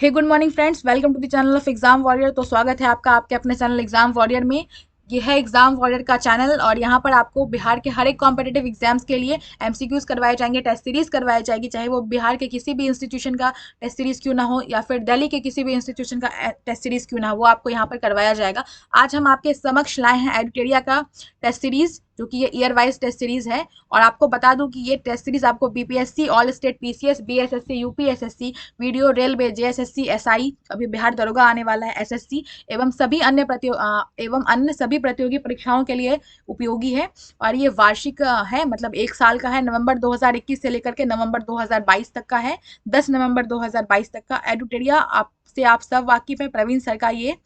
Hey good morning friends, welcome to the channel of exam warrior. तो स्वागत है आपका आपके अपने चैनल एग्जाम वॉरियर में। ये है एग्जाम वॉरियर का चैनल और यहाँ पर आपको बिहार के हर एक कॉम्पिटेटिव एग्जाम्स के लिए एमसीक्यूज करवाए जाएंगे, टेस्ट सीरीज करवाई जाएगी, चाहे वो बिहार के किसी भी इंस्टीट्यूशन का टेस्ट सीरीज क्यों ना हो या फिर दिल्ली के किसी भी इंस्टीट्यूशन का टेस्ट सीरीज क्यों ना हो, वो आपको यहाँ पर करवाया जाएगा। आज हम आपके समक्ष लाए हैं एडुटेरिया का टेस्ट सीरीज, जो कि ये ईयर वाइज टेस्ट सीरीज है। और आपको बता दूं कि ये टेस्ट सीरीज आपको BPSC, all state PCS, BSSC, UPSSC, video, railway, JSSC, SI, अभी बिहार दरोगा आने वाला है, एसएससी एवं अन्य सभी प्रतियोगी परीक्षाओं के लिए उपयोगी है। और ये वार्षिक है, मतलब 1 साल का है। नवंबर 2021 से लेकर के नवंबर 2022 तक का है, 10 नवंबर 2022 तक का। एडुटेरिया आपसे आप सब वाकिफ है, प्रवीण सर का ये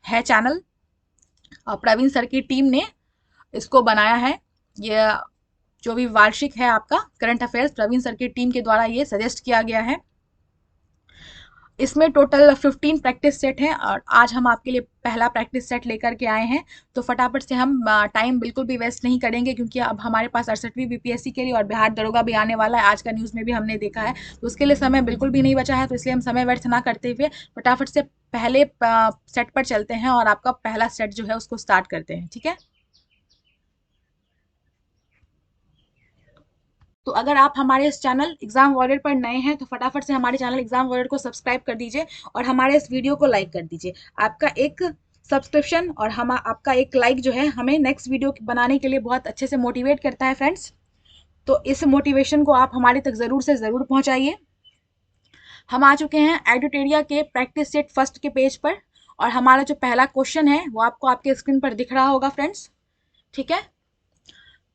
है चैनल और प्रवीण सर की टीम ने इसको बनाया है। ये जो भी वार्षिक है आपका करंट अफेयर्स, प्रवीण सर की टीम के द्वारा ये सजेस्ट किया गया है। इसमें टोटल 15 प्रैक्टिस सेट हैं और आज हम आपके लिए पहला प्रैक्टिस सेट लेकर के आए हैं। तो फटाफट से हम टाइम बिल्कुल भी वेस्ट नहीं करेंगे, क्योंकि अब हमारे पास 68वीं बीपीएससी के लिए और बिहार दरोगा भी आने वाला है। आज का न्यूज़ में भी हमने देखा है, तो उसके लिए समय बिल्कुल भी नहीं बचा है। तो इसलिए हम समय व्यर्थ ना करते हुए फटाफट से पहले सेट पर चलते हैं और आपका पहला सेट जो है उसको स्टार्ट करते हैं। ठीक है, तो अगर आप हमारे इस चैनल एग्जाम वॉरियर पर नए हैं तो फटाफट से हमारे चैनल एग्जाम वॉरियर को सब्सक्राइब कर दीजिए और हमारे इस वीडियो को लाइक कर दीजिए। आपका एक सब्सक्रिप्शन और हम आपका एक लाइक जो है हमें नेक्स्ट वीडियो बनाने के लिए बहुत अच्छे से मोटिवेट करता है फ्रेंड्स। तो इस मोटिवेशन को आप हमारे तक ज़रूर से ज़रूर पहुंचाइए। हम आ चुके हैं एडुटेरिया के प्रैक्टिस सेट फर्स्ट के पेज पर और हमारा जो पहला क्वेश्चन है वो आपको आपके स्क्रीन पर दिख रहा होगा फ्रेंड्स। ठीक है,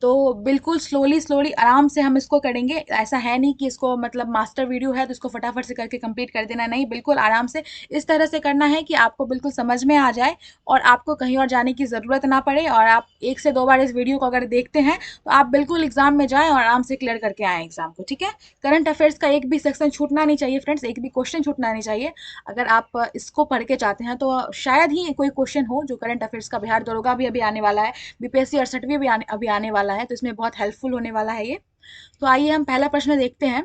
तो बिल्कुल स्लोली स्लोली आराम से हम इसको करेंगे। ऐसा है नहीं कि इसको मतलब मास्टर वीडियो है तो इसको फटाफट से करके कंप्लीट कर देना, नहीं, बिल्कुल आराम से इस तरह से करना है कि आपको बिल्कुल समझ में आ जाए और आपको कहीं और जाने की ज़रूरत ना पड़े। और आप 1 से 2 बार इस वीडियो को अगर देखते हैं तो आप बिल्कुल एग्जाम में जाएँ और आराम से क्लियर करके आएँ एग्जाम को। ठीक है, करंट अफेयर्स का एक भी सेक्शन छूटना नहीं चाहिए फ्रेंड्स, एक भी क्वेश्चन छूटना नहीं चाहिए। अगर आप इसको पढ़ के चाहते हैं तो शायद ही कोई क्वेश्चन हो जो करंट अफेयर्स का, बिहार दरोगा भी अभी आने वाला है, बीपीएससी 68वीं भी अभी आने वाला है, तो इसमें बहुत हेल्पफुल होने वाला है ये। तो आइए हम पहला प्रश्न देखते हैं।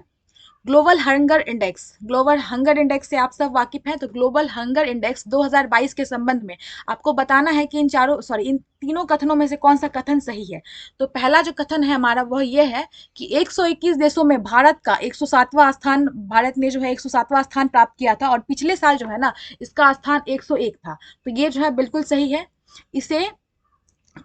Global hunger index, global hunger index से आप सब वाकिफ हैं। तो ग्लोबल हंगर इंडेक्स 2022 के संबंध में आपको बताना है कि इन तीनों कथनों में से कौन सा कथन सही है। तो पहला जो कथन है हमारा वह ये है कि 121 देशों में भारत का 107वां स्थान, भारत ने जो है 107वां स्थान प्राप्त किया था और पिछले साल जो है ना इसका स्थान 101 था। तो ये जो है बिल्कुल सही है। इसे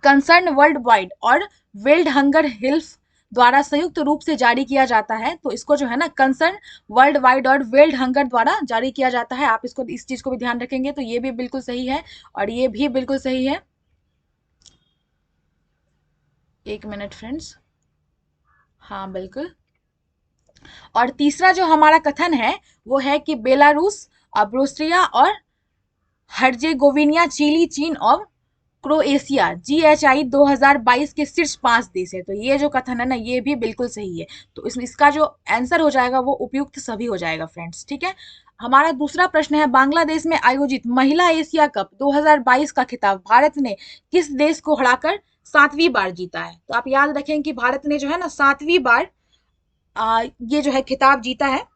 कंसर्न वर्ल्ड वाइड और वर्ल्ड हंगर हेल्थ द्वारा संयुक्त रूप से जारी किया जाता है। तो इसको जो है ना कंसर्न वर्ल्ड वाइड और वर्ल्ड हंगर द्वारा जारी किया जाता है। आप इसको इस चीज को भी ध्यान रखेंगे तो ये भी बिल्कुल सही है और ये भी बिल्कुल सही है। एक मिनट फ्रेंड्स, हाँ बिल्कुल। और तीसरा जो हमारा कथन है वो है कि बेलारूस, अब्रोस्ट्रिया और हर्जेगोविनिया, चिली, चीन और क्रोएशिया जीएचआई 2022 के शीर्ष 5 देश है। तो ये जो कथन है ना ये भी बिल्कुल सही है। तो इसका जो आंसर हो जाएगा वो उपयुक्त सभी हो जाएगा फ्रेंड्स। ठीक है, हमारा दूसरा प्रश्न है, बांग्लादेश में आयोजित महिला एशिया कप 2022 का खिताब भारत ने किस देश को हराकर 7वीं बार जीता है। तो आप याद रखें कि भारत ने जो है ना 7वीं बार ये जो है खिताब जीता है।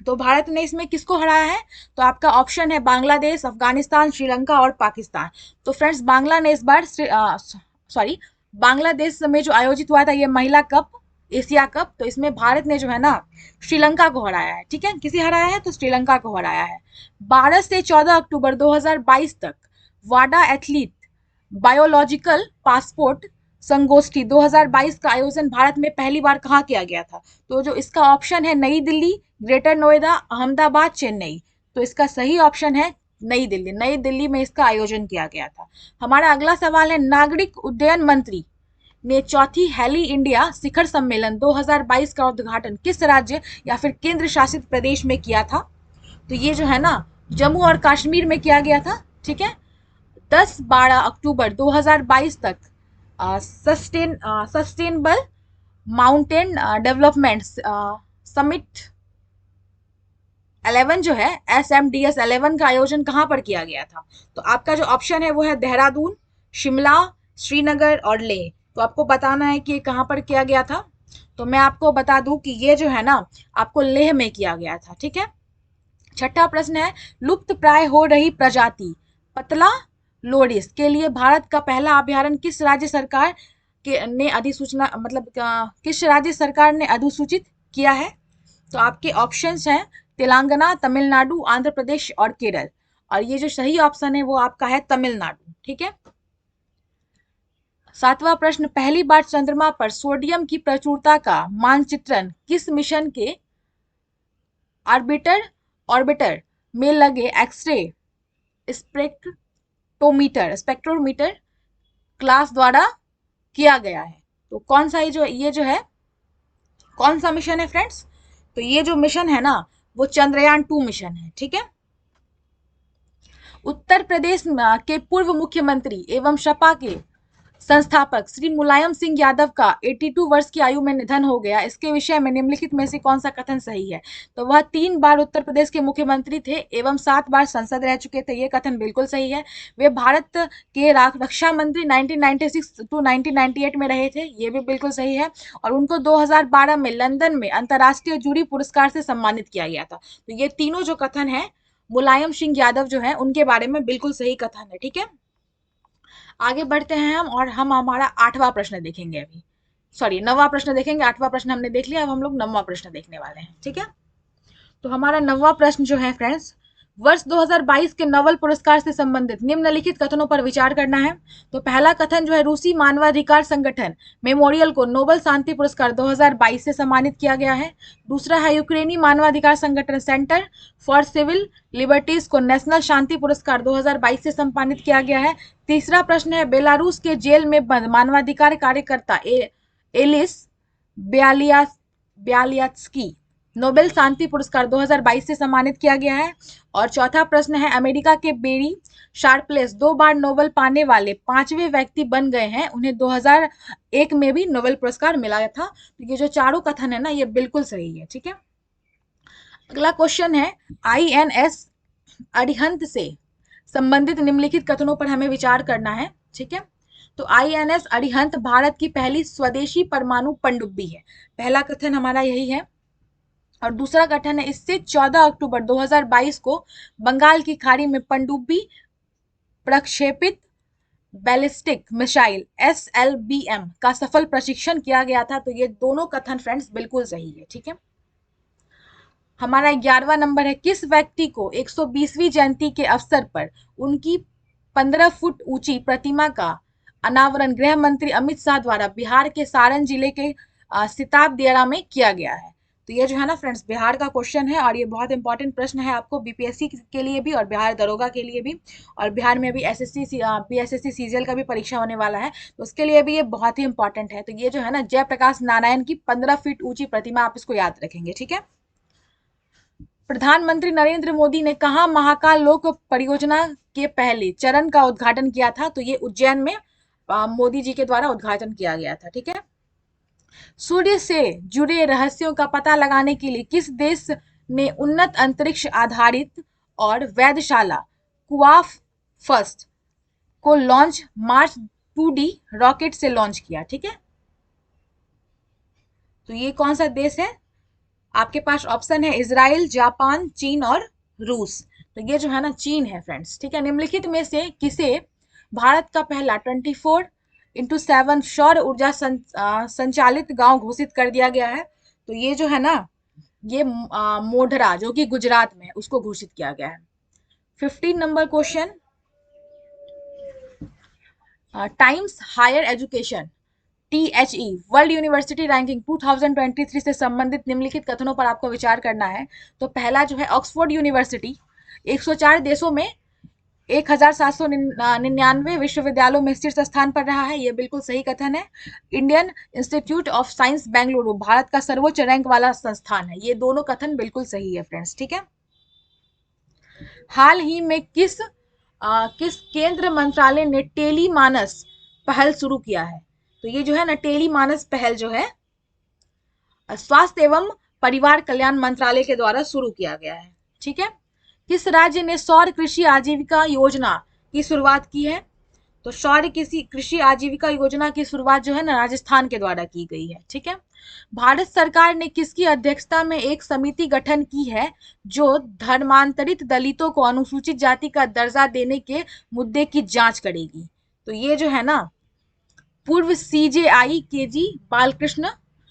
तो भारत ने इसमें किसको हराया है। तो आपका ऑप्शन है बांग्लादेश, अफगानिस्तान, श्रीलंका और पाकिस्तान। तो फ्रेंड्स बांग्ला ने इस बार सॉरी बांग्लादेश में जो आयोजित हुआ था ये महिला कप, एशिया कप, तो इसमें भारत ने जो है ना श्रीलंका को हराया है। ठीक है, किसे हराया है तो श्रीलंका को हराया है। 12 से 14 अक्टूबर 2022 तक वाडा एथलीट बायोलॉजिकल पासपोर्ट संगोष्ठी 2022 का आयोजन भारत में पहली बार कहाँ किया गया था। तो जो इसका ऑप्शन है नई दिल्ली, ग्रेटर नोएडा, अहमदाबाद, चेन्नई। तो इसका सही ऑप्शन है नई दिल्ली। नई दिल्ली में इसका आयोजन किया गया था। हमारा अगला सवाल है, नागरिक उड्डयन मंत्री ने चौथी हेली इंडिया शिखर सम्मेलन 2022 का उद्घाटन किस राज्य या फिर केंद्र शासित प्रदेश में किया था। तो ये जो है ना जम्मू और कश्मीर में किया गया था। ठीक है, 10-12 अक्टूबर 2022 तक सस्टेनेबल माउंटेन डेवलपमेंट समिट 11 जो है SMDS 11 का आयोजन कहाँ पर किया गया था। तो आपका जो ऑप्शन है वो है देहरादून, शिमला, श्रीनगर और लेह। तो आपको बताना है कि ये कहाँ पर किया गया था। तो मैं आपको बता दूं कि ये जो है ना आपको लेह में किया गया था। ठीक है, छठा प्रश्न है, लुप्त प्राय हो रही प्रजाति पतला लोरिस के लिए भारत का पहला अभयारण्य किस राज्य सरकार ने अधिसूचना मतलब किस राज्य सरकार ने अधिसूचित किया है? तो आपके ऑप्शंस हैं तेलंगाना, तमिलनाडु, आंध्र प्रदेश और केरल। और ये जो सही ऑप्शन है वो आपका है तमिलनाडु। ठीक है। सातवां प्रश्न, पहली बार चंद्रमा पर सोडियम की प्रचुरता का मानचित्रण किस मिशन के ऑर्बिटर में लगे एक्सरे स्पेक्ट्रोमीटर क्लास द्वारा किया गया है? तो कौन सा ये जो है कौन सा मिशन है फ्रेंड्स? तो ये जो मिशन है ना वो चंद्रयान 2 मिशन है। ठीक है। उत्तर प्रदेश के पूर्व मुख्यमंत्री एवं सपा के संस्थापक श्री मुलायम सिंह यादव का 82 वर्ष की आयु में निधन हो गया। इसके विषय में निम्नलिखित में से कौन सा कथन सही है? तो वह 3 बार उत्तर प्रदेश के मुख्यमंत्री थे एवं 7 बार सांसद रह चुके थे। ये कथन बिल्कुल सही है। वे भारत के रक्षा मंत्री 1996 टू 1998 में रहे थे। ये भी बिल्कुल सही है। और उनको 2012 में लंदन में अंतर्राष्ट्रीय जूरी पुरस्कार से सम्मानित किया गया था। तो ये तीनों जो कथन है मुलायम सिंह यादव जो है उनके बारे में बिल्कुल सही कथन है। ठीक है। आगे बढ़ते हैं हम और हम हमारा 8वां प्रश्न देखेंगे। अभी सॉरी 9वां प्रश्न देखेंगे। 8वां प्रश्न हमने देख लिया। अब हम लोग 9वां प्रश्न देखने वाले हैं। ठीक है। तो हमारा 9वां प्रश्न जो है फ्रेंड्स, वर्ष 2022 के नोबेल पुरस्कार से संबंधित निम्नलिखित कथनों पर विचार करना है। तो पहला कथन जो है, रूसी मानवाधिकार संगठन मेमोरियल को नोबेल शांति पुरस्कार 2022 से सम्मानित किया गया है। दूसरा है, यूक्रेनी मानवाधिकार संगठन सेंटर फॉर सिविल लिबर्टीज को नेशनल शांति पुरस्कार 2022 से सम्मानित किया गया है। तीसरा प्रश्न है, बेलारूस के जेल में बंद मानवाधिकार कार्यकर्ता एलिस ब्यालियात्स्की नोबेल शांति पुरस्कार 2022 से सम्मानित किया गया है। और चौथा प्रश्न है, अमेरिका के बेरी शार्पलेस 2 बार नोबेल पाने वाले 5वें व्यक्ति बन गए हैं। उन्हें 2001 में भी नोबेल पुरस्कार मिला था। तो ये जो चारों कथन है ना ये बिल्कुल सही है। ठीक है। अगला क्वेश्चन है, INS अरिहंत से संबंधित निम्नलिखित कथनों पर हमें विचार करना है। ठीक है। तो INS अरिहंत भारत की पहली स्वदेशी परमाणु पनडुब्बी है। पहला कथन हमारा यही है। और दूसरा कथन है, इससे 14 अक्टूबर 2022 को बंगाल की खाड़ी में पनडुब्बी प्रक्षेपित बैलिस्टिक मिसाइल SLBM का सफल प्रशिक्षण किया गया था। तो ये दोनों कथन फ्रेंड्स बिल्कुल सही है। ठीक है। हमारा 11वां नंबर है, किस व्यक्ति को 120वीं जयंती के अवसर पर उनकी 15 फुट ऊंची प्रतिमा का अनावरण गृह मंत्री अमित शाह द्वारा बिहार के सारण जिले के सिताब दियारा में किया गया है? तो ये जो है ना फ्रेंड्स बिहार का क्वेश्चन है और ये बहुत इंपॉर्टेंट प्रश्न है आपको BPSC के लिए भी और बिहार दरोगा के लिए भी। और बिहार में भी SSC PSSC CGL का भी परीक्षा होने वाला है, तो उसके लिए भी ये बहुत ही इंपॉर्टेंट है। तो ये जो है ना जयप्रकाश नारायण की 15 फीट ऊंची प्रतिमा, आप इसको याद रखेंगे। ठीक है। प्रधानमंत्री नरेंद्र मोदी ने कहा महाकाल लोक परियोजना के पहले चरण का उद्घाटन किया था? तो ये उज्जैन में मोदी जी के द्वारा उद्घाटन किया गया था। ठीक है। सूर्य से जुड़े रहस्यों का पता लगाने के लिए किस देश ने उन्नत अंतरिक्ष आधारित और वेधशाला क्वाफ फर्स्ट को लॉन्च मार्स 2D रॉकेट से लॉन्च किया? ठीक है। तो ये कौन सा देश है? आपके पास ऑप्शन है इजराइल, जापान, चीन और रूस। तो ये जो है ना चीन है फ्रेंड्स। ठीक है। निम्नलिखित में से किसे भारत का पहला 24x7 सौर ऊर्जा संचालित गांव घोषित कर दिया गया है? तो ये जो है ना ये मोढरा जो कि गुजरात में उसको घोषित किया गया है। 15 number question, times higher education THE world university ranking 2023 से संबंधित निम्नलिखित कथनों पर आपको विचार करना है। तो पहला जो है, ऑक्सफोर्ड यूनिवर्सिटी 104 देशों में 1799 विश्वविद्यालयों में शीर्ष स्थान पर रहा है। यह बिल्कुल सही कथन है। Indian institute of science Bengaluru Bharat का सर्वोच्च रैंक वाला संस्थान है। ये दोनों कथन बिल्कुल सही है फ्रेंड्स। ठीक है। हाल ही में किस केंद्र मंत्रालय ने टेली मानस पहल शुरू किया है? तो ये जो है ना टेली मानस पहल जो है स्वास्थ्य एवं परिवार कल्याण मंत्रालय के द्वारा शुरू किया गया है। ठीक है। किस राज्य ने सौर कृषि आजीविका योजना की शुरुआत की है? तो शौर्य किसी कृषि आजीविका योजना की शुरुआत जो है ना राजस्थान के द्वारा की गई है। ठीक है। भारत सरकार ने किसकी अध्यक्षता में एक समिति गठन की है जो धर्मांतरित दलितों को अनुसूचित जाति का दर्जा देने के मुद्दे की जांच करेगी? तो ये जो है ना पूर्व सीजेआई केजी बालकृष्ण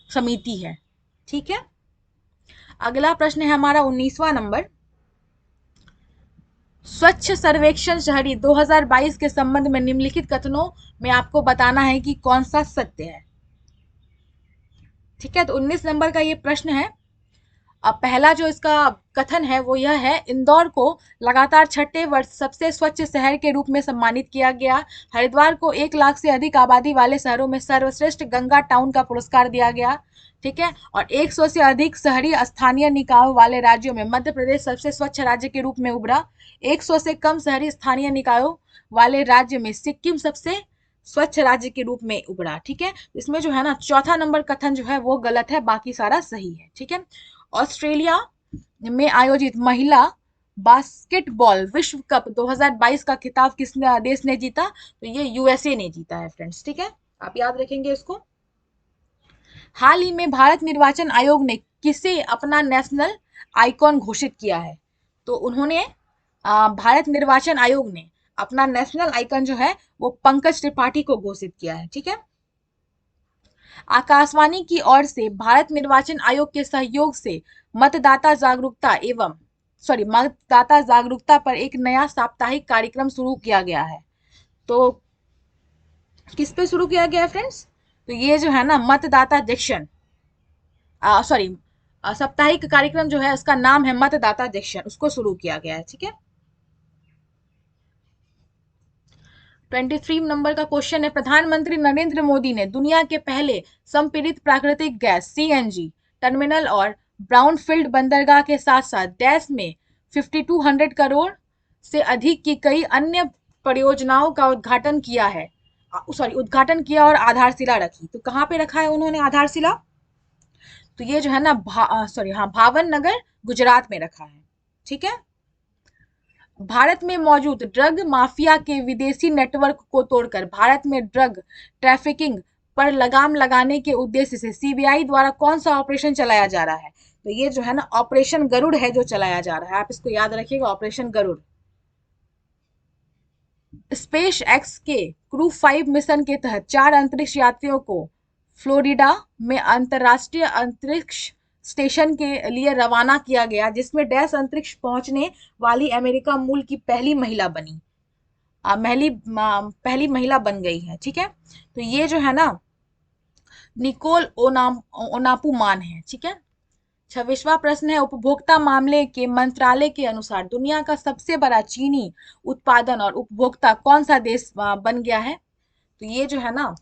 समिति है। ठीक है। अगला प्रश्न है हमारा 19वां नंबर। स्वच्छ सर्वेक्षण शहरी 2022 के संबंध में निम्नलिखित कथनों में आपको बताना है कि कौन सा सत्य है। ठीक है। तो 19 नंबर का ये प्रश्न है। अब पहला जो इसका कथन है वो यह है, इंदौर को लगातार छठे वर्ष सबसे स्वच्छ शहर के रूप में सम्मानित किया गया। हरिद्वार को 1 लाख से अधिक आबादी वाले शहरों में सर्वश्रेष्ठ गंगा टाउन का पुरस्कार दिया गया। ठीक है। और 100 से अधिक शहरी स्थानीय निकायों वाले राज्यों में मध्य प्रदेश सबसे स्वच्छ राज्य के रूप में उभरा। 100 से कम शहरी स्थानीय निकायों वाले राज्य में सिक्किम सबसे स्वच्छ राज्य के रूप में उभरा। ठीक है। इसमें जो है ना चौथा नंबर कथन जो है वो गलत है, बाकी सारा सही है। ठीक है। ऑस्ट्रेलिया में आयोजित महिला बास्केटबॉल विश्व कप 2022 का खिताब किस देश ने जीता? तो ये यूएसए ने जीता है फ्रेंड्स। ठीक है। आप याद रखेंगे इसको। हाल ही में भारत निर्वाचन आयोग ने किसे अपना नेशनल आइकॉन घोषित किया है? तो उन्होंने भारत निर्वाचन आयोग ने अपना नेशनल आइकन जो है वो पंकज त्रिपाठी को घोषित किया है। ठीक है। आकाशवाणी की ओर से भारत निर्वाचन आयोग के सहयोग से मतदाता जागरूकता पर एक नया साप्ताहिक कार्यक्रम शुरू किया गया है। तो किस पे शुरू किया गया है फ्रेंड्स? तो ये जो है ना मतदाता जंक्शन साप्ताहिक कार्यक्रम जो है उसका नाम है मतदाता जंक्शन, उसको शुरू किया गया है। ठीक है। 23 नंबर का क्वेश्चन है, प्रधानमंत्री नरेंद्र मोदी ने दुनिया के पहले संपीड़ित प्राकृतिक गैस सीएनजी टर्मिनल और ब्राउनफील्ड बंदरगाह के साथ साथ देश में 5200 करोड़ से अधिक की कई अन्य परियोजनाओं का उद्घाटन किया और आधारशिला रखी। तो कहाँ पे रखा है उन्होंने आधारशिला? तो ये जो है ना भावन नगर गुजरात में रखा है। ठीक है। भारत में मौजूद ड्रग माफिया के विदेशी नेटवर्क को तोड़कर भारत में ड्रग ट्रैफिकिंग पर लगाम लगाने के उद्देश्य से सीबीआई द्वारा कौन सा ऑपरेशन चलाया जा रहा है? तो ये जो है ना ऑपरेशन गरुड़ है जो चलाया जा रहा है, आप इसको याद रखिएगा, ऑपरेशन गरुड़। स्पेस एक्स के क्रू 5 मिशन के तहत 4 अंतरिक्ष यात्रियों को फ्लोरिडा में अंतरराष्ट्रीय अंतरिक्ष स्टेशन के लिए रवाना किया गया, जिसमें डैश अंतरिक्ष पहुंचने वाली अमेरिका मूल की पहली महिला बन गई है। ठीक है। तो ये जो है ना निकोल ओनापू मान है। ठीक है। 26वां प्रश्न है, उपभोक्ता मामले के मंत्रालय के अनुसार दुनिया का सबसे बड़ा चीनी उत्पादन और उपभोक्ता कौन सा देश बन गया है? तो ये जो है ना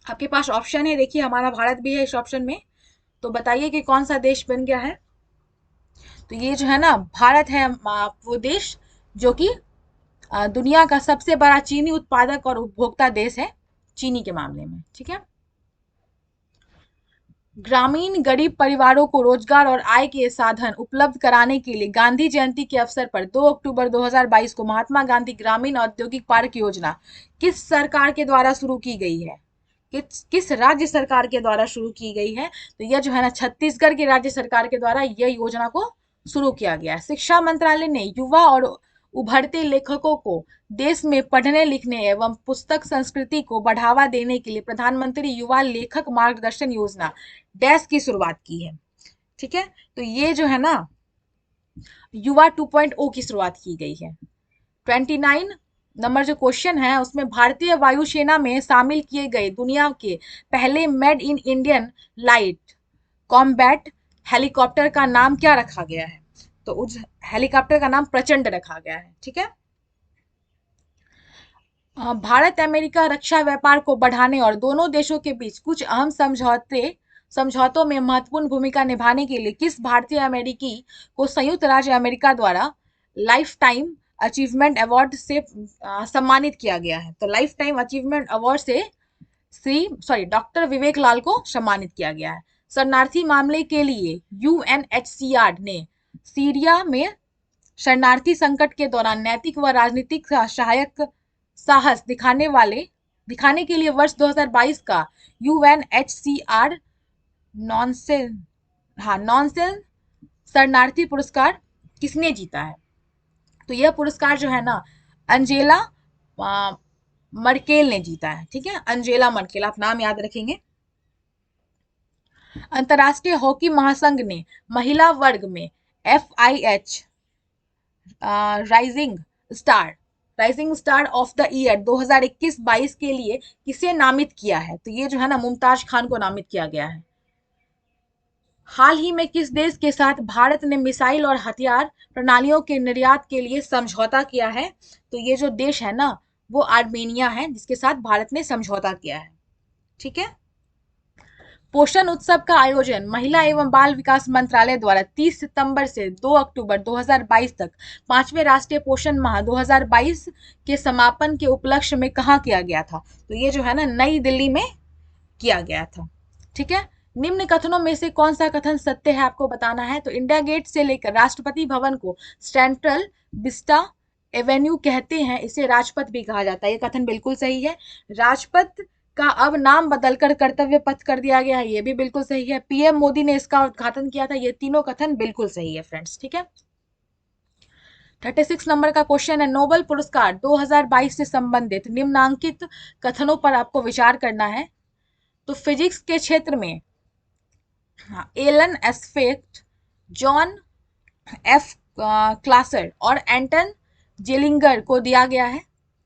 आपके पास ऑप्शन है, देखिए हमारा भारत भी है इस ऑप्शन में। तो बताइए कि कौन सा देश बन गया है? तो ये जो है ना भारत है वो देश जो कि दुनिया का सबसे बड़ा चीनी उत्पादक और उपभोक्ता देश है चीनी के मामले में। ठीक है। ग्रामीण गरीब परिवारों को रोजगार और आय के साधन उपलब्ध कराने के लिए गांधी जयंती के अवसर पर 2 अक्टूबर 2022 को महात्मा गांधी ग्रामीण औद्योगिक पार्क योजना किस सरकार के द्वारा शुरू की गई है? किस राज्य सरकार के द्वारा शुरू की गई है? तो यह जो है ना छत्तीसगढ़ की राज्य सरकार के द्वारा यह योजना को शुरू किया गया है। शिक्षा मंत्रालय ने युवा और उभरते लेखकों को देश में पढ़ने लिखने एवं पुस्तक संस्कृति को बढ़ावा देने के लिए प्रधानमंत्री युवा लेखक मार्गदर्शन योजना डैश की शुरुआत की है। ठीक है। तो ये जो है ना युवा 2.0 की शुरुआत की गई है। 29 नंबर जो क्वेश्चन है उसमें भारतीय वायुसेना में शामिल किए गए दुनिया के पहले made in Indian light combat helicopter का नाम क्या रखा गया है? तो उस हेलीकॉप्टर का नाम प्रचंड रखा गया है। ठीक है। भारत अमेरिका रक्षा व्यापार को बढ़ाने और दोनों देशों के बीच कुछ अहम समझौतों में महत्वपूर्ण भूमिका निभाने के लिए किस भारतीय अमेरिकी को संयुक्त राज्य अमेरिका द्वारा लाइफ टाइम अचीवमेंट अवार्ड से सम्मानित किया गया है? तो लाइफ टाइम अचीवमेंट अवार्ड से डॉक्टर विवेक लाल को सम्मानित किया गया है। शरणार्थी मामले के लिए यूएनएचसीआर ने सीरिया में शरणार्थी संकट के दौरान नैतिक व राजनीतिक साहस दिखाने के लिए वर्ष 2022 का UNHCR नॉनसेन नॉनसेन शरणार्थी पुरस्कार किसने जीता है? तो यह पुरस्कार जो है ना, अंजेला मर्केल ने जीता है। ठीक है, अंजेला मर्केल, आप नाम याद रखेंगे। अंतर्राष्ट्रीय हॉकी महासंघ ने महिला वर्ग में FIH rising star rising star of the year 2021-22 के लिए किसे नामित किया है? तो ये जो है ना, मुमताज खान को नामित किया गया है। हाल ही में किस देश के साथ भारत ने मिसाइल और हथियार प्रणालियों के निर्यात के लिए समझौता किया है? तो ये जो देश है ना, वो आर्मेनिया है, जिसके साथ भारत ने समझौता किया है। ठीक है। पोषण उत्सव का आयोजन महिला एवं बाल विकास मंत्रालय द्वारा 30 सितंबर से 2 अक्टूबर 2022 तक 5वें राष्ट्रीय पोषण माह 2022 के समापन के उपलक्ष्य में कहाँ किया गया था? तो ये जो है ना, नई दिल्ली में किया गया था। ठीक है। निम्न कथनों में से कौन सा कथन सत्य है, आपको बताना है। तो इंडिया गेट से लेकर राष्ट्रपति भवन को सेंट्रल विस्टा एवेन्यू कहते हैं, इसे राजपथ भी कहा जाता है। ये कथन बिल्कुल सही है। राजपथ का अब नाम बदलकर कर्तव्य पथ कर दिया गया है, ये भी बिल्कुल सही है। पीएम मोदी ने इसका उद्घाटन किया था। ये तीनों कथन बिल्कुल सही है फ्रेंड्स। ठीक है। 36 नंबर का क्वेश्चन है, नोबेल पुरस्कार 2022 से संबंधित निम्नांकित कथनों पर आपको विचार करना है। तो फिजिक्स के क्षेत्र में एलन एस्पेक्ट, जॉन एफ क्लासर और एंटन जेलिंगर को दिया गया है।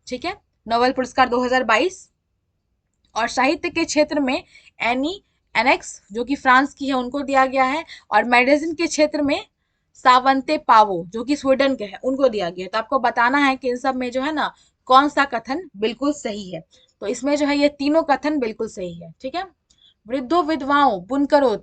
ठीक है, नोबेल पुरस्कार 2022। और साहित्य के क्षेत्र में एनी एनेक्स, जो कि फ्रांस की है, उनको दिया गया है। और मेडिसिन के क्षेत्र में सावंते पावो, जो कि स्वीडन के हैं, उनको दिया गया है। तो आपको बताना है कि इन सब में जो है ना, कौन सा कथन बिल्कुल सही है। तो इसमें जो है, ये तीनों कथन बिल्कुल सही है। ठीक है। वृद्धों, विधवाओं, बुनकरों,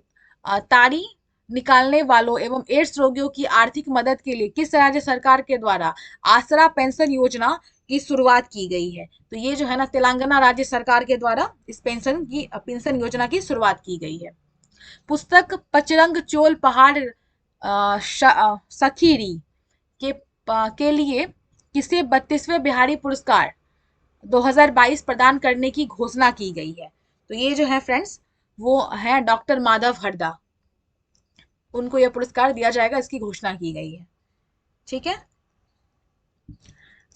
ताड़ी निकालने वालों एवं एड्स रोगियों की आर्थिक मदद के लिए किस राज्य सरकार के द्वारा आसरा पेंशन योजना की शुरुआत की गई है? तो ये जो है ना, तेलंगाना राज्य सरकार के द्वारा इस पेंशन योजना की शुरुआत की गई है। पुस्तक पचरंग चोल पहाड़ सखीरी के लिए किसे 32वें बिहारी पुरस्कार 2022 प्रदान करने की घोषणा की गई है? तो ये जो है फ्रेंड्स, वो है डॉक्टर माधव हरदा, उनको यह पुरस्कार दिया जाएगा, इसकी घोषणा की गई है। ठीक है।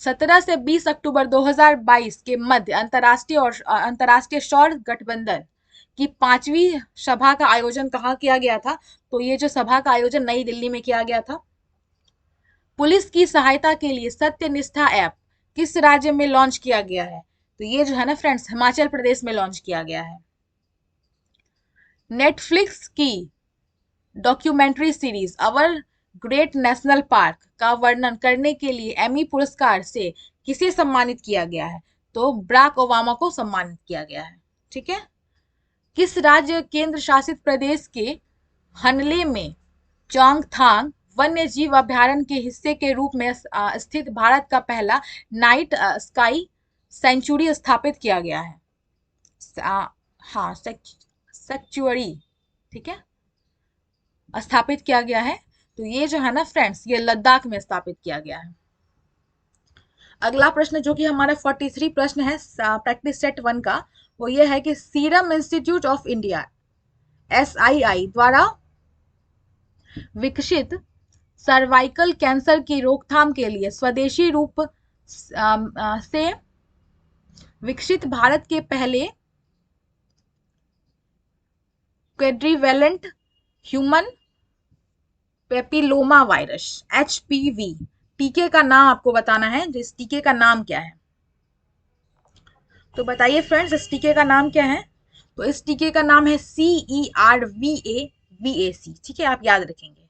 17 से 20 अक्टूबर 2022 के मध्य अंतर्राष्ट्रीय सौर गठबंधन की 5वीं सभा का आयोजन कहाँ किया गया था? तो ये जो सभा का आयोजन नई दिल्ली में किया गया था। पुलिस की सहायता के लिए सत्यनिष्ठा ऐप किस राज्य में लॉन्च किया गया है? तो ये जो है ना फ्रेंड्स, हिमाचल प्रदेश में लॉन्च किया गया है। नेटफ्लिक्स की डॉक्यूमेंट्री सीरीज अवर ग्रेट नेशनल पार्क का वर्णन करने के लिए एमी पुरस्कार से किसे सम्मानित किया गया है? तो बराक ओबामा को सम्मानित किया गया है। ठीक है। किस राज्य केंद्र शासित प्रदेश के हनले में चोंगथांग वन्य जीव अभ्यारण्य के हिस्से के रूप में स्थित भारत का पहला नाइट स्काई सेंचुरी स्थापित किया गया है? हाँ, सेंचुरी, ठीक है, स्थापित किया गया है। तो ये जो है ना फ्रेंड्स, ये लद्दाख में स्थापित किया गया है। अगला प्रश्न जो कि हमारा 43 प्रश्न है प्रैक्टिस सेट 1 का, वो ये है कि serum institute of India SII द्वारा विकसित सर्वाइकल कैंसर की रोकथाम के लिए स्वदेशी रूप से विकसित भारत के पहले quadrivalent human papilloma virus HPV टीके का नाम आपको बताना है। इस टीके का नाम क्या है? तो बताइए फ्रेंड्स, इस टीके का नाम क्या है? तो इस टीके का नाम है CERVAVAC। ठीक है, आप याद रखेंगे।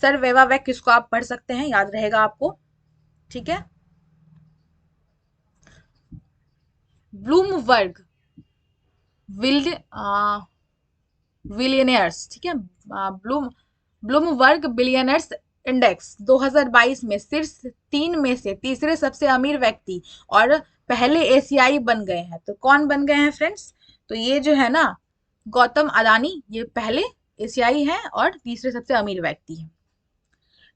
सर वेवावैक, इसको आप पढ़ सकते हैं, याद रहेगा आपको। ठीक है। ब्लूमबर्ग बिलियनियर्स, ठीक है, ब्लूमबर्ग बिलियनर्स इंडेक्स 2022 में शीर्ष 3 में से तीसरे सबसे अमीर व्यक्ति और पहले एशियाई बन गए हैं। तो कौन बन गए हैं फ्रेंड्स? तो ये जो है ना, गौतम अदानी, ये पहले एशियाई हैं और तीसरे सबसे अमीर व्यक्ति हैं।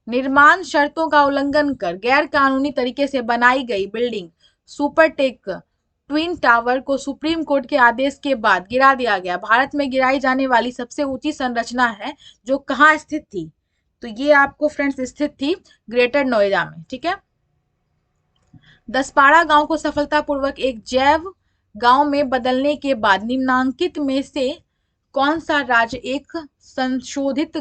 निर्माण शर्तों का उल्लंघन कर गैर कानूनी तरीके से बनाई गई बिल्डिंग सुपरटेक ट्विन टावर को सुप्रीम कोर्ट के आदेश के बाद गिरा दिया गया। भारत में गिराई जाने वाली सबसे ऊंची संरचना है जो कहाँ स्थित थी? तो ये आपको फ्रेंड्स स्थित थी ग्रेटर नोएडा में। ठीक है। दसपाड़ा गांव को सफलतापूर्वक एक जैव गांव में बदलने के बाद निम्नांकित में से कौन सा राज्य एक संशोधित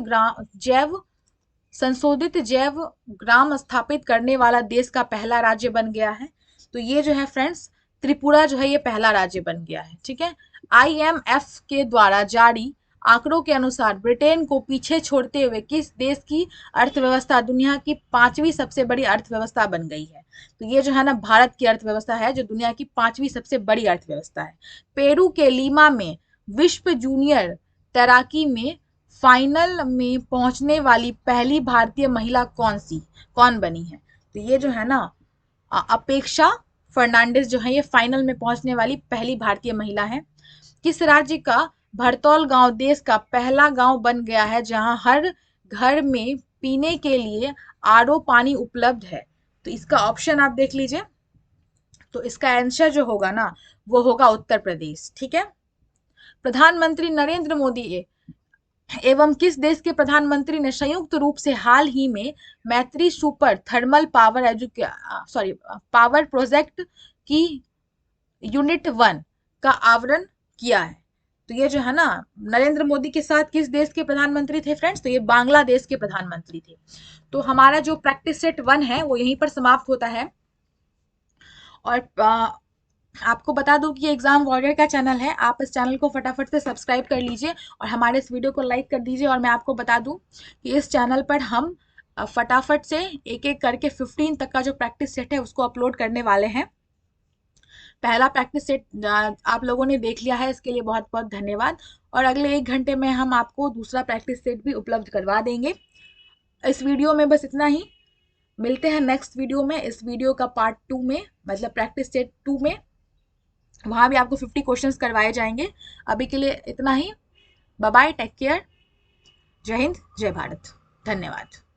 जैव ग्राम स्थापित करने वाला देश का पहला राज्य बन गया है? तो ये जो है फ्रेंड्स त्रिपुरा जो है ये पहला राज्य बन गया है। ठीक है। IMF के द्वारा जारी आंकड़ों के अनुसार ब्रिटेन को पीछे छोड़ते हुए किस देश की अर्थव्यवस्था दुनिया की 5वीं सबसे बड़ी अर्थव्यवस्था बन गई है? तो ये जो है ना भारत की अर्थव्यवस्था है जो दुनिया की 5वीं सबसे बड़ी अर्थव्यवस्था है। पेरू के लीमा में विश्व जूनियर तैराकी में फाइनल में पहुंचने वाली पहली भारतीय महिला कौन बनी है? तो ये जो है ना अपेक्षा फर्नांडिस जो है ये फाइनल में पहुंचने वाली पहली भारतीय महिला है। किस राज्य का भरतौल गांव देश का पहला गांव बन गया है जहां हर घर में पीने के लिए RO पानी उपलब्ध है? तो इसका ऑप्शन आप देख लीजिए। तो इसका आंसर जो होगा ना वो होगा उत्तर प्रदेश। ठीक है। प्रधानमंत्री नरेंद्र मोदी एवं किस देश के प्रधानमंत्री ने संयुक्त रूप से हाल ही में मैत्री सुपर थर्मल पावर प्रोजेक्ट की यूनिट 1 का आवरण किया है? तो ये जो है ना नरेंद्र मोदी के साथ किस देश के प्रधानमंत्री थे फ्रेंड्स? तो ये बांग्लादेश के प्रधानमंत्री थे। तो हमारा जो प्रैक्टिस सेट 1 है वो यहीं पर समाप्त होता है। और आपको बता दूं कि ये एग्जाम वॉरियर का चैनल है, आप इस चैनल को फटाफट से सब्सक्राइब कर लीजिए और हमारे इस वीडियो को लाइक कर दीजिए। और मैं आपको बता दूं कि इस चैनल पर हम फटाफट से एक एक करके 15 तक का जो प्रैक्टिस सेट है उसको अपलोड करने वाले हैं। पहला प्रैक्टिस सेट आप लोगों ने देख लिया है, इसके लिए बहुत बहुत धन्यवाद। और अगले 1 घंटे में हम आपको दूसरा प्रैक्टिस सेट भी उपलब्ध करवा देंगे। इस वीडियो में बस इतना ही, मिलते हैं नेक्स्ट वीडियो में। इस वीडियो का पार्ट 2 में मतलब प्रैक्टिस सेट 2 में, वहां भी आपको 50 क्वेश्चंस करवाए जाएंगे। अभी के लिए इतना ही। बाय बाय, टेक केयर, जय हिंद, जय भारत, धन्यवाद।